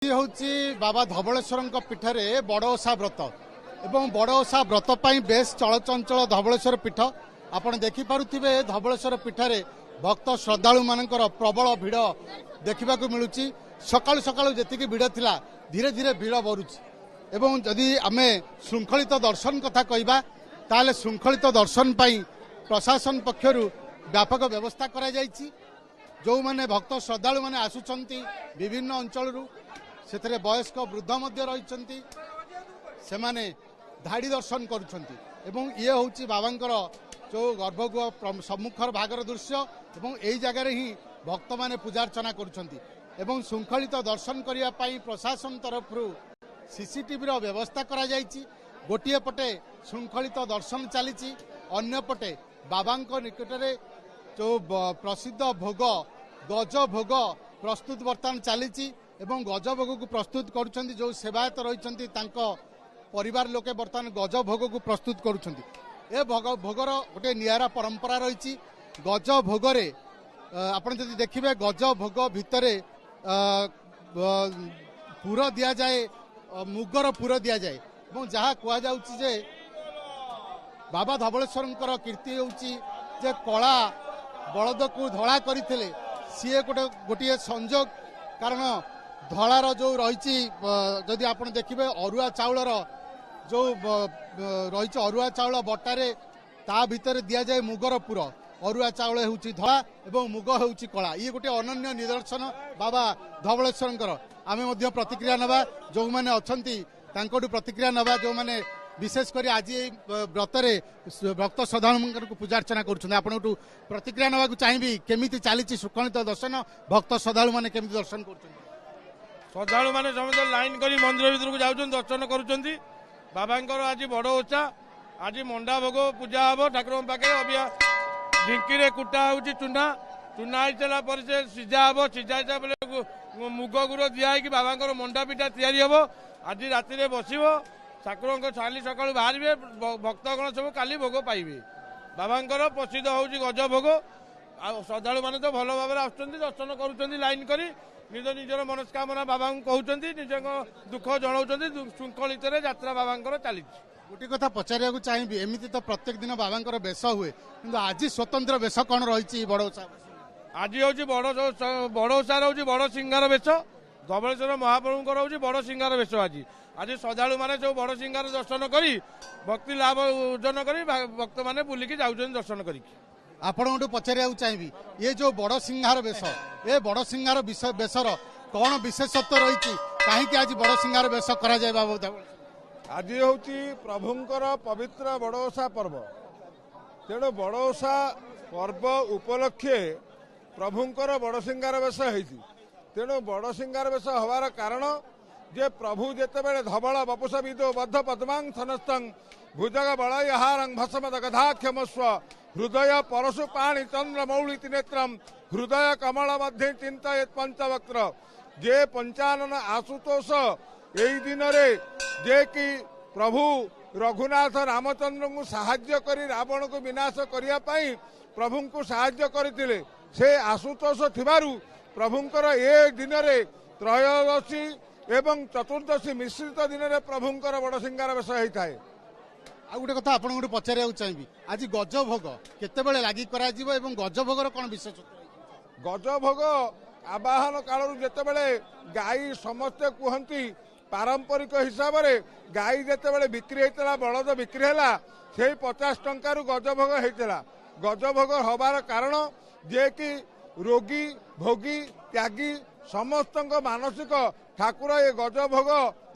हूँ बाबा धवलेश्वर पीठरे बड़ ओषा व्रत एवं बड़ ओषा व्रत बेस चलचंचल धवलेश्वर पीठ आपड़ देखिपे धवलेश्वर पीठरे भक्त श्रद्धालु मानकर प्रबल भिड़ देखा मिलूँ सकाळु सकाळु जी भिड़ थिला धीरे धीरे भिड़ बढ़ुची एवं जदि आमे श्रृंखलित दर्शन कथा कहबा ताले श्रृंखलित दर्शन पाई प्रशासन पक्षरु व्यापक व्यवस्था करा जायछि। जो माने भक्त श्रद्धालु माने आसुचंती विभिन्न अंचलरू सेतरे वयस्क वृद्ध मध्य रहिचंती से माने धाड़ी दर्शन करुछंती एवं ये होउची बाबांकर जो गर्भगृह सम्मुखर भागर दृश्य एवं एई जगार ही भक्त माने पूजा अर्चना करुछंती एवं श्रृंखलित दर्शन करिया पाई प्रशासन तरफरु सीसीटीवी रो व्यवस्था करा जायछि। गोटिए पटे श्रृंखलित दर्शन चलीची अन्य पटे बाबांक निकटरे जो प्रसिद्ध भोग गज भोग प्रस्तुत बर्तमान चलीची एवं गज भोग को प्रस्तुत करुछंती जो सेवायत रहिचंती तांको परिवार लोके बर्तमान गज भोग को प्रस्तुत करुछंती। ए भोगर गोटे नियारा परंपरा रही गज भोगरे आपण जदि देखिबे गज भोग भितरे पुर दिया जाए मुगर पुर दिया जाए और जहाँ कह जाउची जे बाबा धवलेश्वर कीर्ति होउची जे कला बलद को धड़ा करथिले सी गोटे संजोग कारण धलार जो रही जदि आप देखिए अरुआ चाउलर जो रही अरुआ चाउल बटारे ता भितर दि जाए मुगर पुर अरुआ चाउल होउची धला एवं मुग होउची कला ये गोटे अनन्य निदर्शन बाबा धवलेश्वर आमे मध्य प्रतिक्रिया नबा जो माने अछंती तांकोटु प्रतिक्रिया नबा जो माने विशेषकर आज व्रतरे भक्त श्रद्धालु को पूजा अर्चना करुँच प्रतिक्रिया नवा चाहिए केमी चली श्रृंखलित दर्शन भक्त श्रद्धालु मैंने केमी दर्शन कर श्रद्धालु मैंने समस्त लाइन कर मंदिर भीतर को जाऊँ दर्शन करुँच बाबांकर आज बड़ ओषा आज मंडा भोग पूजा हम ठाकुर पाखे अबिया ढिंकी कुटा हो चूना चूना होगा पर से सीझा हम सीझा हिसाब मुग गुड़ दिखाई बाबांकर मंडा पिठा तैयारी हम आज राति बसब ठाकुर छाली सका बाहर भक्तगण सब काली भोग पाइबे बाबांकर प्रसिद्ध होउची गज भोग श्रद्धालु माने तो भल भाव आसुचंती दर्शन करुचंती लाइन करी निज निजर मनस्कामना बाबा कहउचंती निज दुख जणाउचंती श्रृंखलित यात्रा बाबांकर चली। गोटे कथा पचारिया चाहिए एमती तो प्रत्येक दिन बाबांकर बेश हुए कि आज स्वतंत्र बेश कौन रही बड़ ओषा आज हूँ बड़ ओषार हूँ बड़ सिंगार बेश धवलेश्वर महाप्रभुंकर हूँ बड़ सिंगार बेश आज श्रद्धालु माने जो बड़ सिंगार दर्शन करी भक्ति लाभ अर्जन करी भक्त माने बुलिकी जाउछन दर्शन करी। आपण पचारिया चाहिए ये जो बड़ सिंगार बेश ये बड़ सिंगार बेशर कौन विशेषत्व रही कहीं आज बड़ सिंगार बेश करा जाए बाबा आज हूँ प्रभुंकर पवित्र बड़ ओषा पर्व तेणु बड़ ओषा पर्व उपलक्षे प्रभुंकर बड़ सिंगार बेश होती तेणु बड़ सिंगार बेश हवार कारण जे प्रभु जेतेबेले धवल बपुष विदो बद्ध पद्मांग थनस्तंग भुजग बलयहारं भस्म दगधाख्यमस्व हृदय परशु पाणि चंद्र मौलिति नेत्रम हृदय कमल मध्य चिंतयेत् पंचवक्त्र जे पंचानन आशुतोष एई दिन रे जे कि प्रभु रघुनाथ रामचंद्र को साहाय्य करी रावण को विनाश करिया पाई प्रभु को साहाय्य करथिले से आशुतोष थिबारु प्रभुंकर ए दिन रे त्रयोदशी एवं चतुर्दशी मिश्रित दिन में प्रभुंकर बड़ सिंगार बेश होता है। आ गोटे कथा आपन गोटे पचारिया चाहिए आज गज भोग केतेबेले लागि करा जीवो एवं गज भोगर कौन विशेषत्व गज भोग आवाहन कालू जेतेबेले गाई समस्ते कहती पारंपरिक हिसाब से गाई जेतेबेले बिक्री होता बलद बिक्री है से 50 टंकार गज भोग होता गज भोग हबार कारण जे कि रोगी भोगी त्यागी समस्त मानसिक ठाकुर ये गज भोग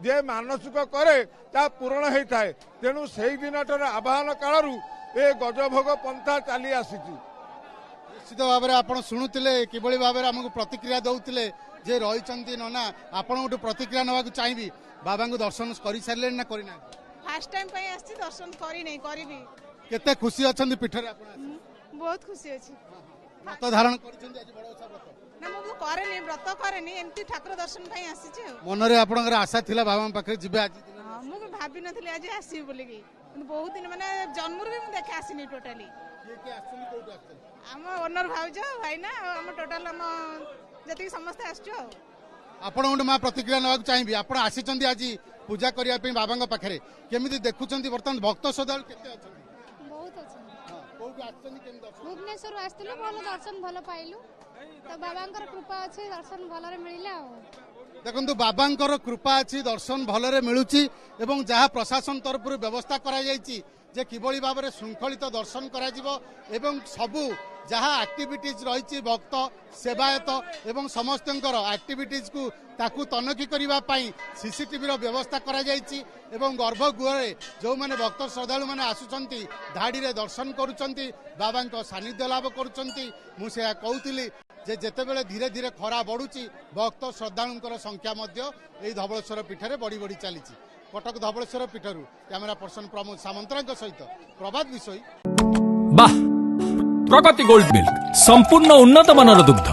जे मानसिक करे ता पूरण होता है तेणु से दिन आवाहन कालू ए गज भोग पंथा चली आसी निश्चित भाव में आप शुणुते किभली भाव में आमको प्रतिक्रिया दौले जे रही नना आपण गोटे प्रतिक्रिया नवा चाहिए बाबा को दर्शन कर सारे ना करना फास्ट टाइम पे आछि दर्शन करी नहीं करी केते खुशी अच्छा पीठरे बहुत खुशी अच्छी व्रत धारण कर ना मु करेनी व्रत करेनी एमती ठाकुर दर्शन पे आसी मनरे आपनकर आशा थिला बाबा पाखे जिबे आज मु भाबी नथली आज आसी बोली कि बहुत दिन माने जन्मर भी मु देखे आसीनी टोटली के आम ओनर भाउज भाई ना आम टोटल आम जति समस्त आसछु ଆପଣଙ୍କଠୁ ମା ପ୍ରତିକ୍ରିୟା ନେବାକୁ ଚାହିଁବି। ଆପଣ ଆସିଛନ୍ତି ଆଜି ପୂଜା କରିବା ପାଇଁ ବାବାଙ୍କ ପାଖରେ, କେମିତି ଦେଖୁଛନ୍ତି ବର୍ତ୍ତମାନ ଭକ୍ତ ଶ୍ରଦ୍ଧାଳୁ କେତେ ଅଛନ୍ତି? ବହୁତ ଅଛନ୍ତି। କୋଉଠୁ ଆସିଛନ୍ତି, କେମିତି ଦର୍ଶନ? ଭୁବନେଶ୍ୱରରୁ ଆସିଥିଲୁ, ଭଲ ଦର୍ଶନ ଭଲ ପାଇଲୁ। ତ ବାବାଙ୍କର କୃପା ଅଛି, ଦର୍ଶନ ଭଲରେ ମିଳିଲା ଆଉ। ଦେଖନ୍ତୁ ବାବାଙ୍କର କୃପା ଅଛି, ଦର୍ଶନ ଭଲରେ ମିଳୁଛି ଏବଂ ଯାହା ପ୍ରଶାସନ ତରଫରୁ ବ୍ୟବସ୍ଥା କରାଯାଇଛି ଯେ କିଭଳି ଭାବରେ ଶୃଙ୍ଖଳିତ ଦର୍ଶନ କରାଯିବ ଏବଂ ସବୁ ଯାହା ଆକ୍ଟିଭିଟିଜ୍ ରହିଛି ଭକ୍ତ ସେବାୟତ ଏବଂ ସମସ୍ତଙ୍କର ଆକ୍ଟିଭିଟିଜକୁ ତାକୁ ତନଖି କରିବା ପାଇଁ ସିସିଟିଭିର ବ୍ୟବସ୍ଥା କରାଯାଇଛି ଏବଂ ଗର୍ଭଗୃହରେ ଯେଉଁମାନେ ଭକ୍ତ ଶ୍ରଦ୍ଧାଳୁମାନେ ଆସୁଛନ୍ତି ଧାଡ଼ିରେ ଦର୍ଶନ କରୁଛନ୍ତି, ବାବାଙ୍କ ସାନ୍ନିଧ୍ୟ ଲାଭ କରୁଛନ୍ତି। ମୁଁ ସେୟା କହୁଥିଲି ଯେ ଯେତେବେଳେ ଧୀରେ ଧୀରେ ଖରା ବଢୁଛି ଭକ୍ତ ଶ୍ରଦ୍ଧାଳୁଙ୍କର ସଂଖ୍ୟା ମଧ୍ୟ ଏହି ଧବଳେଶ୍ୱର ପୀଠରେ ବଢି ବଢି ଚାଲିଛି। କଟକ ଧବଳେଶ୍ୱର ପୀଠରୁ କ୍ୟାମେରା ପର୍ସନ ପ୍ରମୋଦ ସାମନ୍ତରାଙ୍କ ସହିତ ପ୍ରଭାତ ବିଷୋଇ। ବାଃ, ପ୍ରଗତି ଗୋଲ୍ଡ ମିଲ୍କ ସମ୍ପୂର୍ଣ୍ଣ ଉନ୍ନତ ମାନର ଦୁଗ୍ଧ।